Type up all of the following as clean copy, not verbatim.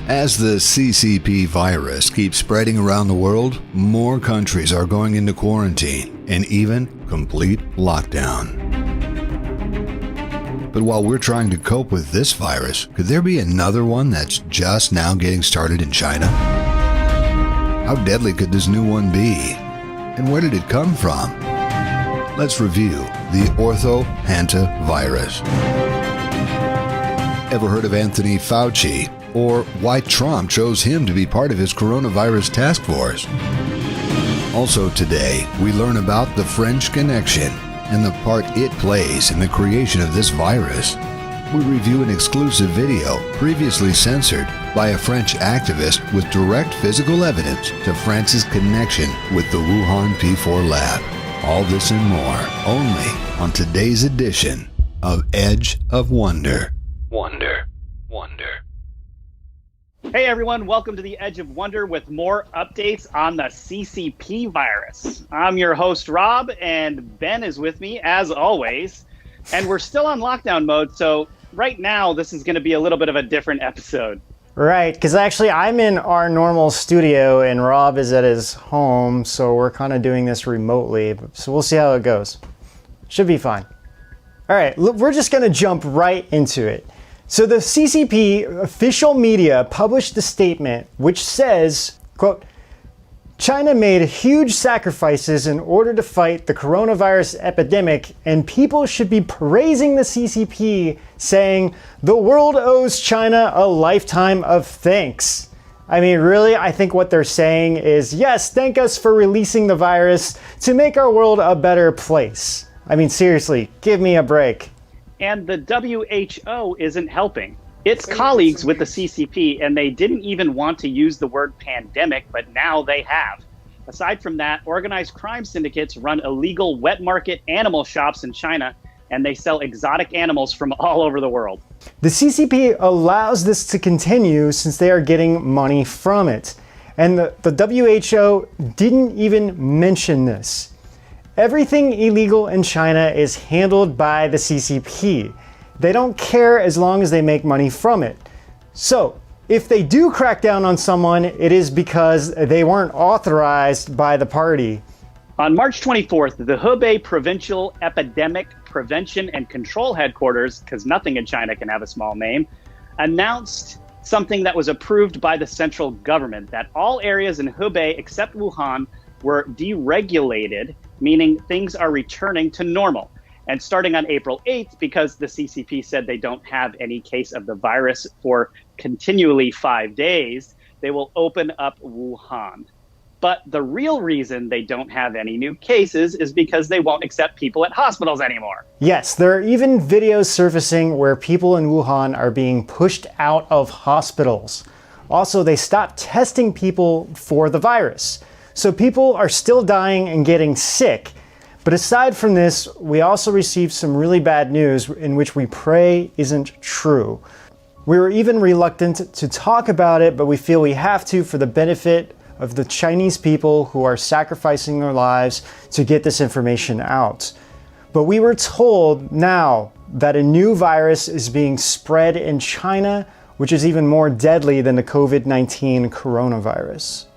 As the CCP virus keeps spreading around the world, more countries are going into quarantine and even complete lockdown. But while we're trying to cope with this virus, could there be another one that's just now getting started in China? How deadly could this new one be? And where did it come from? Let's review the Orthohantavirus. Ever heard of Anthony Fauci? Or why Trump chose him to be part of his coronavirus task force? Also today, we learn about the French connection and the part it plays in the creation of this virus. We review an exclusive video previously censored by a French activist with direct physical evidence to France's connection with the Wuhan P4 Lab. All this and more only on today's edition of Edge of Wonder. Wonder. Hey everyone, welcome to the Edge of Wonder with more updates on the CCP virus. I'm your host Rob, and Ben is with me as always. And we're still on lockdown mode, so right now this is going to be a little bit of a different episode. Right, because actually I'm in our normal studio and Rob is at his home, so we're kind of doing this remotely. So we'll see how it goes. Should be fine. All right, we're just going to jump right into it. So the CCP official media published a statement which says, quote, China made huge sacrifices in order to fight the coronavirus epidemic, and people should be praising the CCP, saying the world owes China a lifetime of thanks. I mean, really, I think what they're saying is, yes, thank us for releasing the virus to make our world a better place. I mean, seriously, give me a break. And the WHO isn't helping. It's colleagues with the CCP, and they didn't even want to use the word pandemic, but now they have. Aside from that, organized crime syndicates run illegal wet market animal shops in China, and they sell exotic animals from all over the world. The CCP allows this to continue since they are getting money from it. And the WHO didn't even mention this. Everything illegal in China is handled by the CCP. They don't care as long as they make money from it. So, if they do crack down on someone, it is because they weren't authorized by the party. On March 24th, the Hubei Provincial Epidemic Prevention and Control Headquarters, because nothing in China can have a small name, announced something that was approved by the central government, that all areas in Hubei except Wuhan were deregulated, meaning things are returning to normal. And starting on April 8th, because the CCP said they don't have any case of the virus for continually 5 days, they will open up Wuhan. But the real reason they don't have any new cases is because they won't accept people at hospitals anymore. Yes, there are even videos surfacing where people in Wuhan are being pushed out of hospitals. Also, they stopped testing people for the virus. So people are still dying and getting sick. But aside from this, we also received some really bad news in which we pray isn't true. We were even reluctant to talk about it, but we feel we have to for the benefit of the Chinese people who are sacrificing their lives to get this information out. But we were told now that a new virus is being spread in China, which is even more deadly than the COVID-19 coronavirus.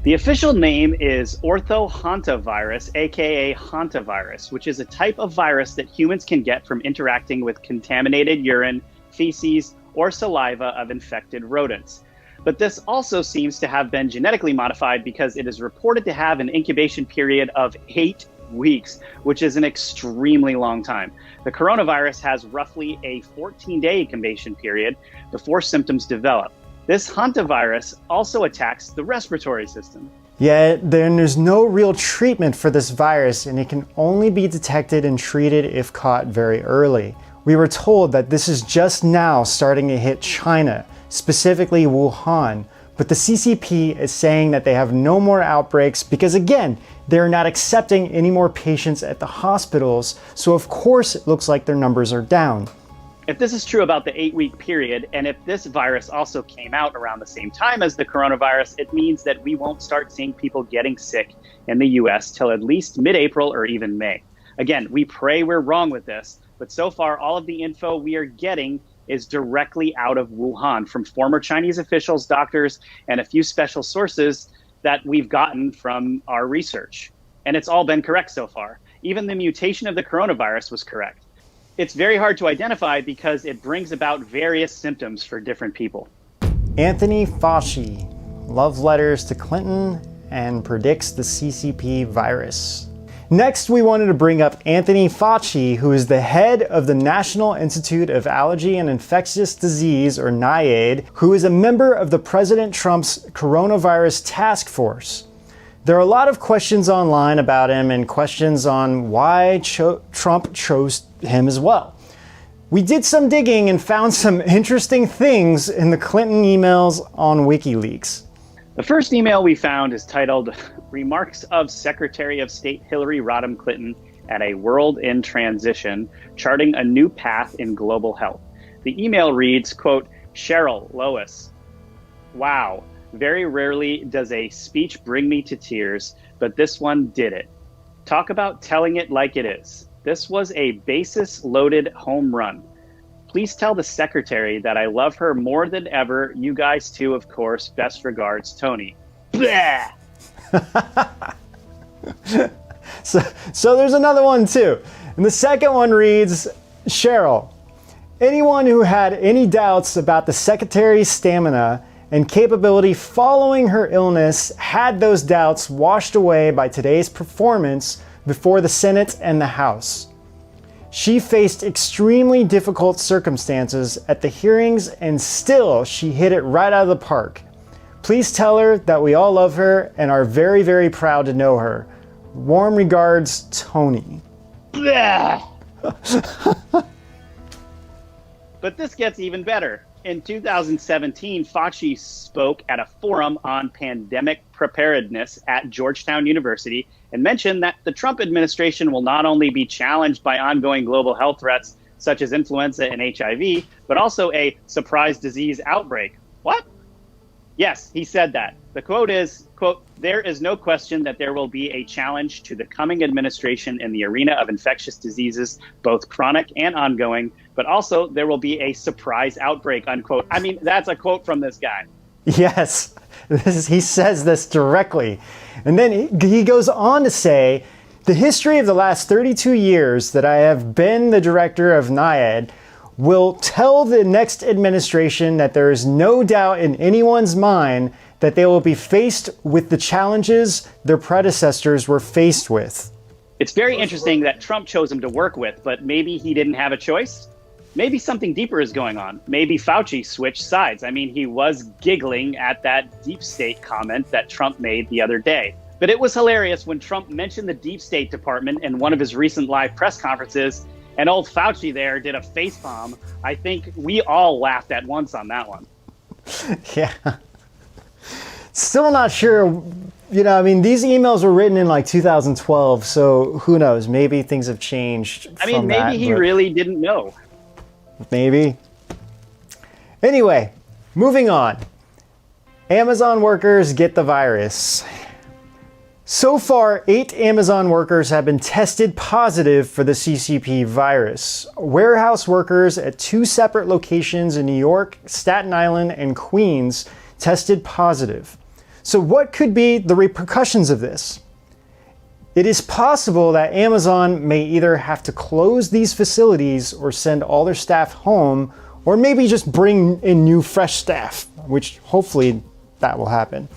The official name is Orthohantavirus, aka hantavirus, which is a type of virus that humans can get from interacting with contaminated urine, feces, or saliva of infected rodents. But this also seems to have been genetically modified because it is reported to have an incubation period of 8 weeks, which is an extremely long time. The coronavirus has roughly a 14-day incubation period before symptoms develop. This hantavirus also attacks the respiratory system. Yet there's no real treatment for this virus, and it can only be detected and treated if caught very early. We were told that this is just now starting to hit China, specifically Wuhan, but the CCP is saying that they have no more outbreaks because, again, they're not accepting any more patients at the hospitals, so of course it looks like their numbers are down. If this is true about the 8-week period, and if this virus also came out around the same time as the coronavirus, it means that we won't start seeing people getting sick in the US till at least mid-April or even May. Again, we pray we're wrong with this, but so far all of the info we are getting is directly out of Wuhan from former Chinese officials, doctors, and a few special sources that we've gotten from our research. And it's all been correct so far. Even the mutation of the coronavirus was correct. It's very hard to identify because it brings about various symptoms for different people. Anthony Fauci, love letters to Clinton, and predicts the CCP virus. Next, we wanted to bring up Anthony Fauci, who is the head of the National Institute of Allergy and Infectious Disease, or NIAID, who is a member of the President Trump's coronavirus task force. There are a lot of questions online about him and questions on why Trump chose him as well. We did some digging and found some interesting things in the Clinton emails on WikiLeaks. The first email we found is titled Remarks of Secretary of State Hillary Rodham Clinton at a World in Transition, Charting a New Path in Global Health. The email reads, quote, Cheryl, Lois, wow, very rarely does a speech bring me to tears, but this one did it. Talk about telling it like it is. This was a basis-loaded home run. Please tell the secretary that I love her more than ever. You guys too, of course. Best regards, Tony. Blah! So there's another one too. And the second one reads, Cheryl, anyone who had any doubts about the secretary's stamina and capability following her illness had those doubts washed away by today's performance before the Senate and the House. She faced extremely difficult circumstances at the hearings and still she hit it right out of the park. Please tell her that we all love her and are very, very proud to know her. Warm regards, Tony. But this gets even better. In 2017, Fauci spoke at a forum on pandemic preparedness at Georgetown University and mentioned that the Trump administration will not only be challenged by ongoing global health threats such as influenza and HIV, but also a surprise disease outbreak. What? Yes, he said that. The quote is, quote, there is no question that there will be a challenge to the coming administration in the arena of infectious diseases, both chronic and ongoing, but also there will be a surprise outbreak, unquote. I mean, that's a quote from this guy. Yes, he says this directly. And then he goes on to say, the history of the last 32 years that I have been the director of NIAID will tell the next administration that there is no doubt in anyone's mind that they will be faced with the challenges their predecessors were faced with. It's very interesting that Trump chose him to work with, but maybe he didn't have a choice. Maybe something deeper is going on. Maybe Fauci switched sides. I mean, he was giggling at that deep state comment that Trump made the other day. But it was hilarious when Trump mentioned the deep state department in one of his recent live press conferences, and old Fauci there did a facepalm. I think we all laughed at once on that one. Yeah. Still not sure, I mean, these emails were written in like 2012, so who knows? Maybe things have changed. I mean, maybe he really didn't know. Maybe. Anyway, moving on. Amazon workers get the virus. So far, 8 Amazon workers have been tested positive for the CCP virus. Warehouse workers at 2 separate locations in New York, Staten Island, and Queens tested positive. So what could be the repercussions of this? It is possible that Amazon may either have to close these facilities or send all their staff home, or maybe just bring in new fresh staff, which hopefully that will happen.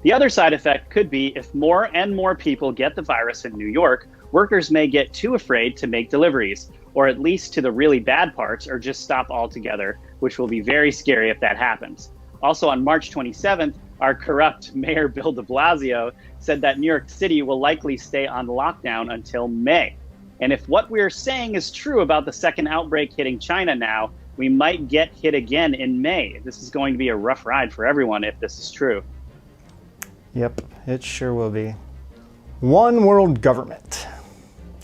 The other side effect could be if more and more people get the virus in New York, workers may get too afraid to make deliveries, or at least to the really bad parts, or just stop altogether, which will be very scary if that happens. Also on March 27th, our corrupt Mayor Bill de Blasio said that New York City will likely stay on lockdown until May. And if what we're saying is true about the second outbreak hitting China now, we might get hit again in May. This is going to be a rough ride for everyone if this is true. Yep, it sure will be. One world government.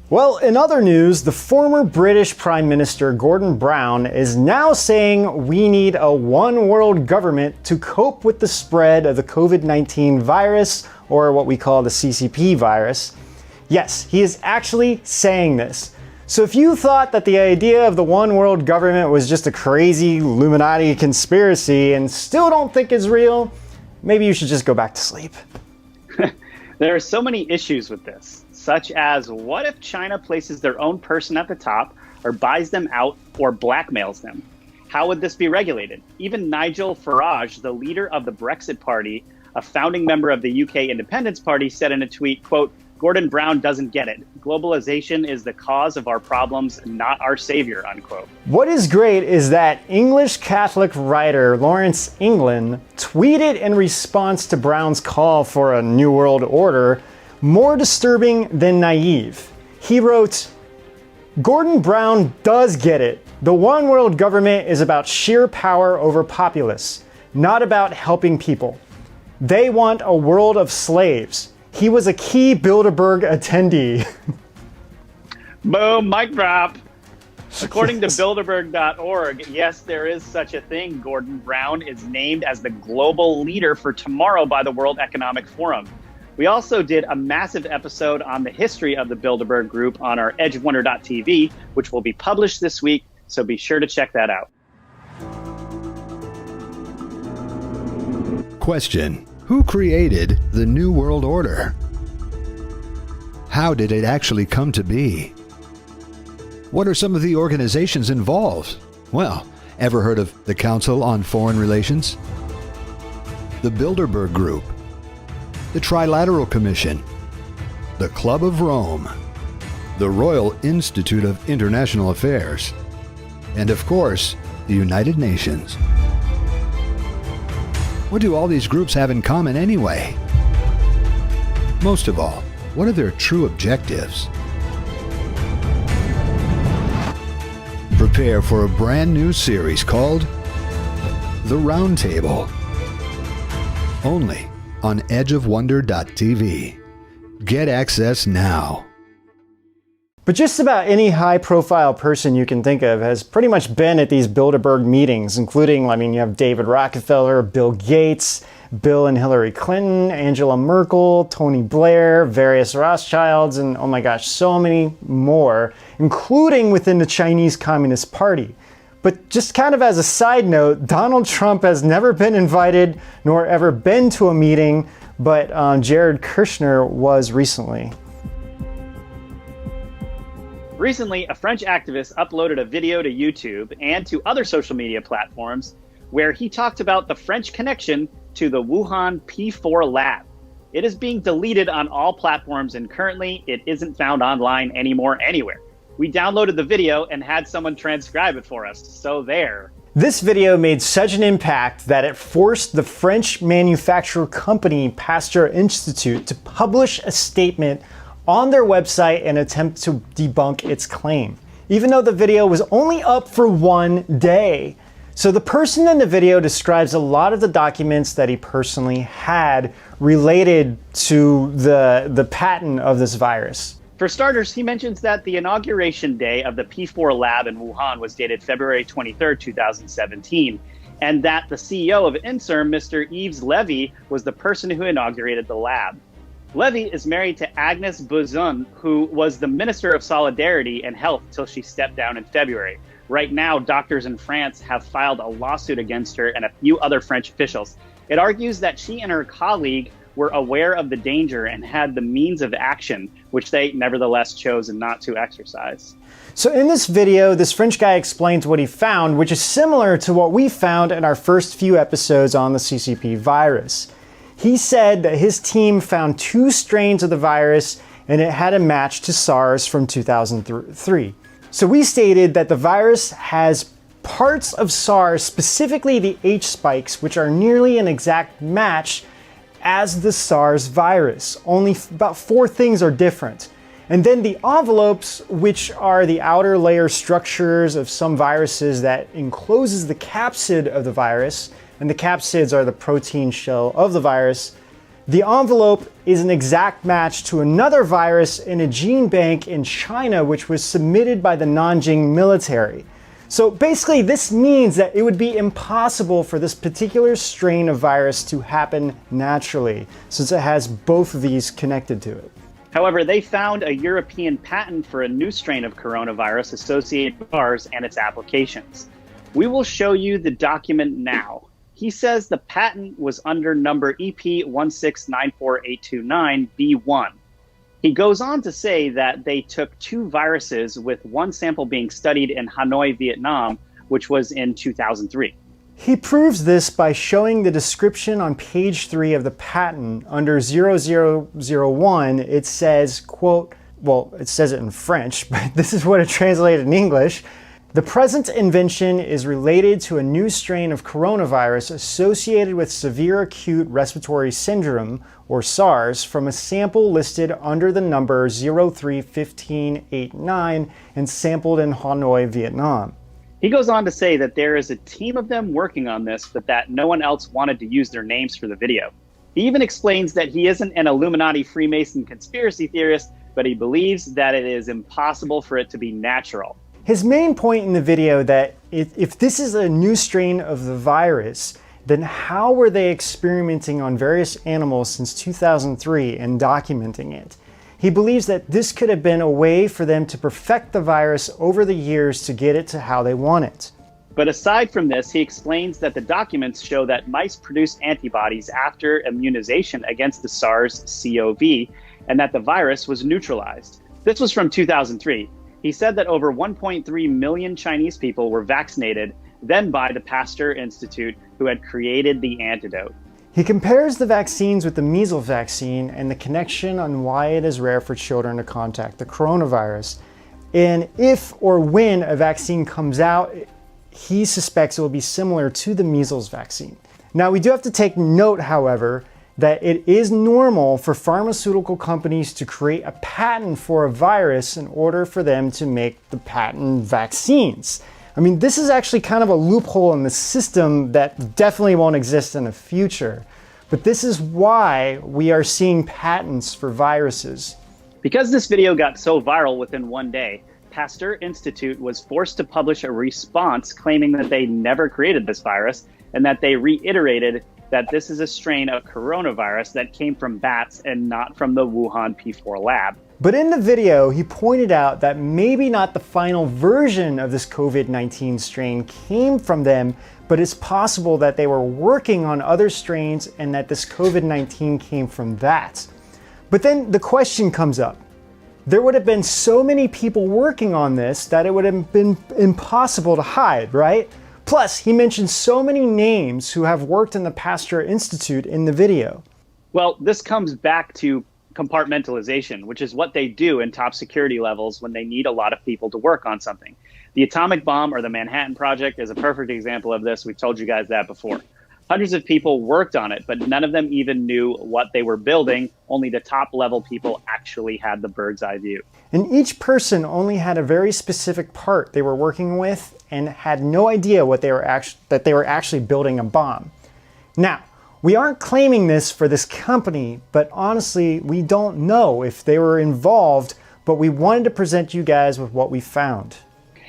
Well, in other news, the former British Prime Minister Gordon Brown is now saying we need a one world government to cope with the spread of the COVID-19 virus, or what we call the CCP virus. Yes, he is actually saying this. So if you thought that the idea of the one world government was just a crazy Illuminati conspiracy and still don't think it's real, maybe you should just go back to sleep. There are so many issues with this, such as what if China places their own person at the top or buys them out or blackmails them? How would this be regulated? Even Nigel Farage, the leader of the Brexit Party, a founding member of the UK Independence Party, said in a tweet, quote, "Gordon Brown doesn't get it. Globalization is the cause of our problems, not our savior," unquote. What is great is that English Catholic writer Lawrence England tweeted in response to Brown's call for a New World Order, more disturbing than naive. He wrote, "Gordon Brown does get it. The one world government is about sheer power over populace, not about helping people. They want a world of slaves. He was a key Bilderberg attendee." Boom, mic drop. According to Bilderberg.org, yes, there is such a thing. Gordon Brown is named as the global leader for tomorrow by the World Economic Forum. We also did a massive episode on the history of the Bilderberg Group on our edgeofwonder.tv, which will be published this week, so be sure to check that out. Question: who created the New World Order? How did it actually come to be? What are some of the organizations involved? Well, ever heard of the Council on Foreign Relations? The Bilderberg Group? The Trilateral Commission? The Club of Rome? The Royal Institute of International Affairs? And of course, the United Nations. What do all these groups have in common anyway? Most of all, what are their true objectives? Prepare for a brand new series called The Roundtable, only on edgeofwonder.tv. Get access now. But just about any high-profile person you can think of has pretty much been at these Bilderberg meetings, including, you have David Rockefeller, Bill Gates, Bill and Hillary Clinton, Angela Merkel, Tony Blair, various Rothschilds, and oh my gosh, so many more, including within the Chinese Communist Party. But just kind of as a side note, Donald Trump has never been invited nor ever been to a meeting, but Jared Kushner was recently. Recently, a French activist uploaded a video to YouTube and to other social media platforms where he talked about the French connection to the Wuhan P4 Lab. It is being deleted on all platforms and currently it isn't found online anymore anywhere. We downloaded the video and had someone transcribe it for us, so there. This video made such an impact that it forced the French manufacturer company Pasteur Institute to publish a statement on their website in an attempt to debunk its claim, even though the video was only up for 1 day. So the person in the video describes a lot of the documents that he personally had related to the patent of this virus. For starters, he mentions that the inauguration day of the P4 Lab in Wuhan was dated February 23, 2017, and that the CEO of INSERM, Mr. Yves Levy, was the person who inaugurated the lab. Levy is married to Agnes Buzyn, who was the Minister of Solidarity and Health till she stepped down in February. Right now, doctors in France have filed a lawsuit against her and a few other French officials. It argues that she and her colleague were aware of the danger and had the means of action, which they nevertheless chose not to exercise. So in this video, this French guy explains what he found, which is similar to what we found in our first few episodes on the CCP virus. He said that his team found 2 strains of the virus and it had a match to SARS from 2003. So we stated that the virus has parts of SARS, specifically the H spikes, which are nearly an exact match as the SARS virus. Only about 4 things are different. And then the envelopes, which are the outer layer structures of some viruses that encloses the capsid of the virus, and the capsids are the protein shell of the virus. The envelope is an exact match to another virus in a gene bank in China, which was submitted by the Nanjing military. So basically, this means that it would be impossible for this particular strain of virus to happen naturally, since it has both of these connected to it. However, they found a European patent for a new strain of coronavirus associated with SARS and its applications. We will show you the document now. He says the patent was under number EP1694829B1. He goes on to say that they took two viruses, with one sample being studied in Hanoi, Vietnam, which was in 2003. He proves this by showing the description on page 3 of the patent. Under 0001, it says, quote, well, it says it in French, but this is what it translated in English. The present invention is related to a new strain of coronavirus associated with severe acute respiratory syndrome, or SARS, from a sample listed under the number 031589 and sampled in Hanoi, Vietnam. He goes on to say that there is a team of them working on this, but that no one else wanted to use their names for the video. He even explains that he isn't an Illuminati Freemason conspiracy theorist, but he believes that it is impossible for it to be natural. His main point in the video that if this is a new strain of the virus, then how were they experimenting on various animals since 2003 and documenting it? He believes that this could have been a way for them to perfect the virus over the years to get it to how they want it. But aside from this, he explains that the documents show that mice produced antibodies after immunization against the SARS-CoV and that the virus was neutralized. This was from 2003. He said that over 1.3 million Chinese people were vaccinated, then by the Pasteur Institute, who had created the antidote. He compares the vaccines with the measles vaccine and the connection on why it is rare for children to contact the coronavirus. And if or when a vaccine comes out, he suspects it will be similar to the measles vaccine. Now, we do have to take note, however, that it is normal for pharmaceutical companies to create a patent for a virus in order for them to make the patent vaccines. I mean, this is actually kind of a loophole in the system that definitely won't exist in the future. But this is why we are seeing patents for viruses. Because this video got so viral within one day, Pasteur Institute was forced to publish a response claiming that they never created this virus and that they reiterated that this is a strain of coronavirus that came from bats and not from the Wuhan P4 Lab. But in the video, he pointed out that maybe not the final version of this COVID-19 strain came from them, but it's possible that they were working on other strains and that this COVID-19 came from that. But then the question comes up. There would have been so many people working on this that it would have been impossible to hide, right? Plus, he mentioned so many names who have worked in the Pasteur Institute in the video. Well, this comes back to compartmentalization, which is what they do in top security levels when they need a lot of people to work on something. The atomic bomb or the Manhattan Project is a perfect example of this. We've told you guys that before. Hundreds of people worked on it, but none of them even knew what they were building. Only the top level people actually had the bird's eye view. And each person only had a very specific part they were working with and had no idea what they were actually building a bomb. Now, we aren't claiming this for this company, but honestly, we don't know if they were involved, but we wanted to present you guys with what we found.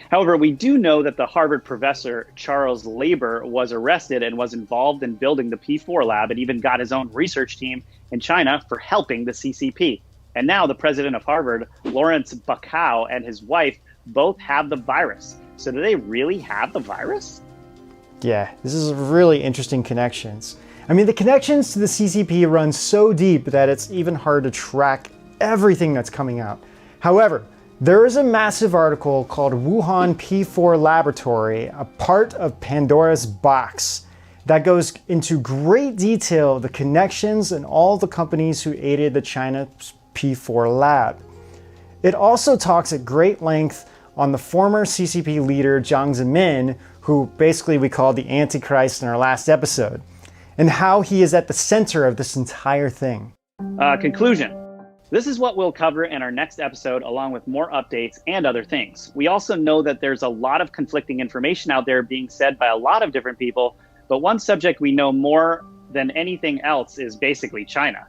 However, we do know that the Harvard professor Charles Lieber was arrested and was involved in building the P4 Lab and even got his own research team in China for helping the CCP. And now the president of Harvard, Lawrence Bacow, and his wife both have the virus. So do they really have the virus? Yeah, this is really interesting connections. I mean, the connections to the CCP run so deep that it's even hard to track everything that's coming out. However, there is a massive article called Wuhan P4 Laboratory, a part of Pandora's box, that goes into great detail the connections and all the companies who aided the China P4 Lab. It also talks at great length on the former CCP leader Jiang Zemin, who basically we called the Antichrist in our last episode, and how he is at the center of this entire thing. Conclusion. This is what we'll cover in our next episode, along with more updates and other things. We also know that there's a lot of conflicting information out there being said by a lot of different people, but one subject we know more than anything else is basically China.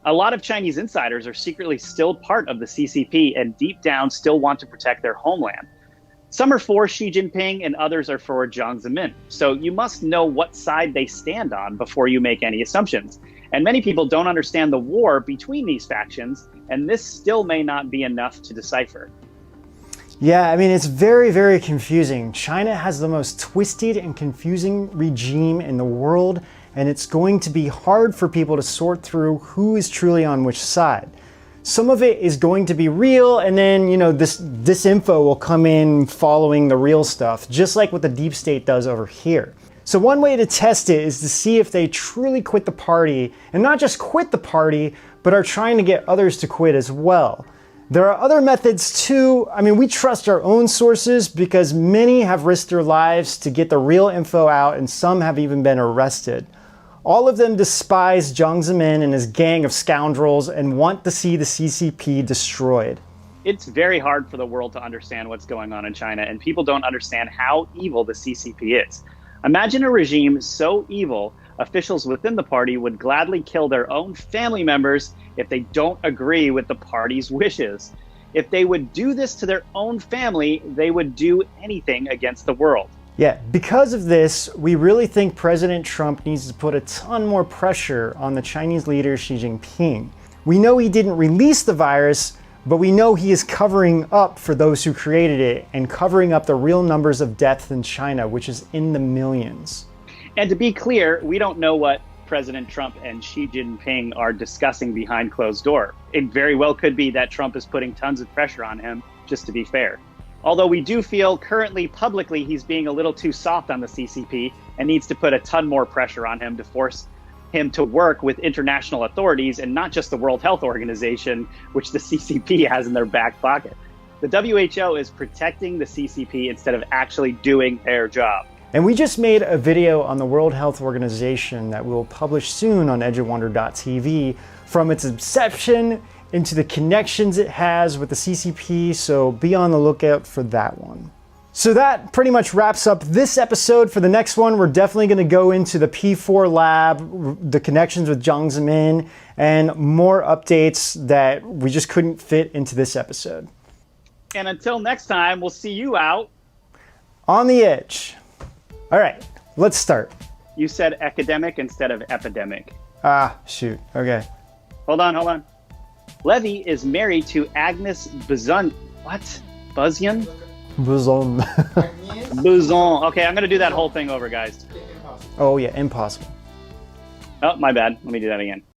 A lot of Chinese insiders are secretly still part of the CCP and deep down still want to protect their homeland. Some are for Xi Jinping and others are for Jiang Zemin. So you must know what side they stand on before you make any assumptions. And many people don't understand the war between these factions, and this still may not be enough to decipher. Yeah, I mean, it's very, very confusing. China has the most twisted and confusing regime in the world, and it's going to be hard for people to sort through who is truly on which side. Some of it is going to be real, and then, this disinfo will come in following the real stuff, just like what the deep state does over here. So one way to test it is to see if they truly quit the party, and not just quit the party, but are trying to get others to quit as well. There are other methods too. I mean, we trust our own sources because many have risked their lives to get the real info out, and some have even been arrested. All of them despise Jiang Zemin and his gang of scoundrels and want to see the CCP destroyed. It's very hard for the world to understand what's going on in China, and people don't understand how evil the CCP is. Imagine a regime so evil, officials within the party would gladly kill their own family members if they don't agree with the party's wishes. If they would do this to their own family, they would do anything against the world. Yeah, because of this, we really think President Trump needs to put a ton more pressure on the Chinese leader Xi Jinping. We know he didn't release the virus, but we know he is covering up for those who created it and covering up the real numbers of deaths in China, which is in the millions. And to be clear, we don't know what President Trump and Xi Jinping are discussing behind closed door. It very well could be that Trump is putting tons of pressure on him, just to be fair. Although we do feel currently publicly he's being a little too soft on the CCP and needs to put a ton more pressure on him to force him to work with international authorities and not just the World Health Organization, which the CCP has in their back pocket. The WHO is protecting the CCP instead of actually doing their job. And we just made a video on the World Health Organization that we'll publish soon on edgeofwonder.tv from its inception into the connections it has with the CCP, so be on the lookout for that one. So that pretty much wraps up this episode. For the next one, we're definitely going to go into the P4 Lab, the connections with Jiang Zemin, and more updates that we just couldn't fit into this episode. And until next time, we'll see you out on the edge. All right, let's start. You said academic instead of epidemic. Ah, shoot. Okay. Hold on. Levy is married to Agnes Buzon. What? Buzzian? Buzon. Buzon. Okay, I'm going to do that whole thing over, guys. Oh, yeah, impossible. Oh, my bad. Let me do that again.